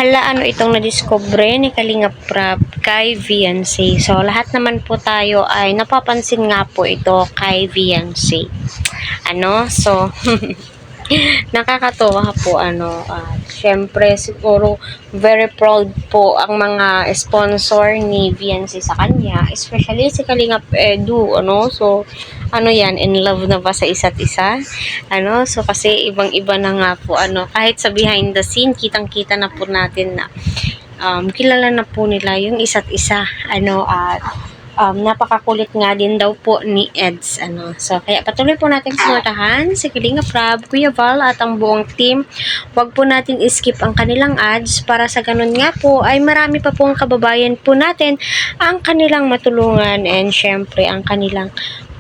Hala, ano itong nadiskubre ni Kalingap Prab kay Viancy. So, lahat naman po tayo ay napapansin nga po ito kay Viancy. So, nakakatuwa po, syempre, siguro, very proud po ang mga sponsor ni Viancy sa kanya, especially si Kalingap Edu, So, yan, in love na ba sa isa't isa? So, kasi ibang-iba na nga po, kahit sa behind the scene, kitang-kita na po natin na, kilala na po nila yung isa't isa, napakakulit nga din daw po ni Eds, So, kaya patuloy po natin suportahan si Kalingap Prab, Kuya Val, at ang buong team. Huwag po natin skip ang kanilang ads para sa ganun nga po ay marami pa pong kababayan po natin ang kanilang matulungan and syempre ang kanilang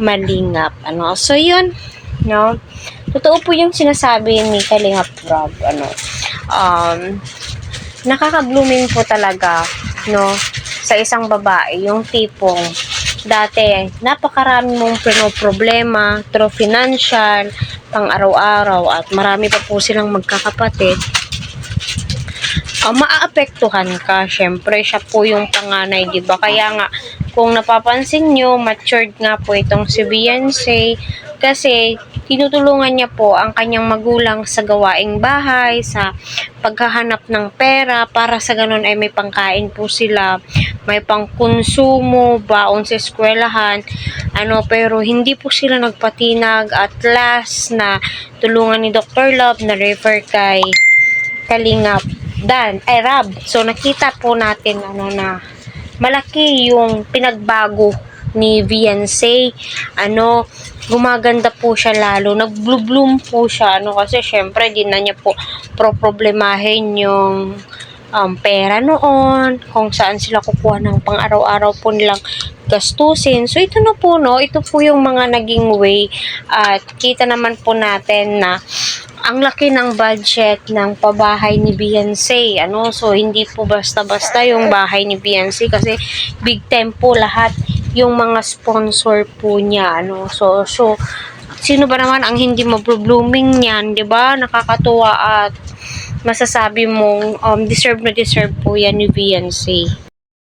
malingap, So, yun, totoo po yung sinasabi ni Kalingap Prab, nakaka-blooming po talaga, sa isang babae, yung tipong dati, napakarami mong problema through financial, pang araw-araw, at marami pa po silang magkakapatid. Maaapektuhan ka, syempre, siya po yung panganay, diba? Kaya nga, kung napapansin nyo, matured nga po itong si Viancy, kasi tinutulungan niya po ang kanyang magulang sa gawaing bahay, sa paghahanap ng pera, para sa ganun ay may pangkain po sila, may pangkonsumo, baon sa eskwelahan, pero hindi po sila nagpatinag at last na tulungan ni Dr. Love na refer kay Kalingap Rab. So, nakita po natin, na malaki yung pinagbago ni Viancy, gumaganda po siya lalo, nag-bloom po siya, kasi syempre di na niya po problemahin yung pera noon, kung saan sila kukuha ng pang-araw-araw po nilang gastusin. So, ito na po, ito po yung mga naging way, at kita naman po natin na ang laki ng budget ng pabahay ni Viancy, So, hindi po basta-basta yung bahay ni Viancy, kasi big time po lahat yung mga sponsor po niya, So, sino ba naman ang hindi mablo-blooming niyan, 'di ba? Nakakatuwa at masasabi mong deserve na deserve po yan ni Viancy.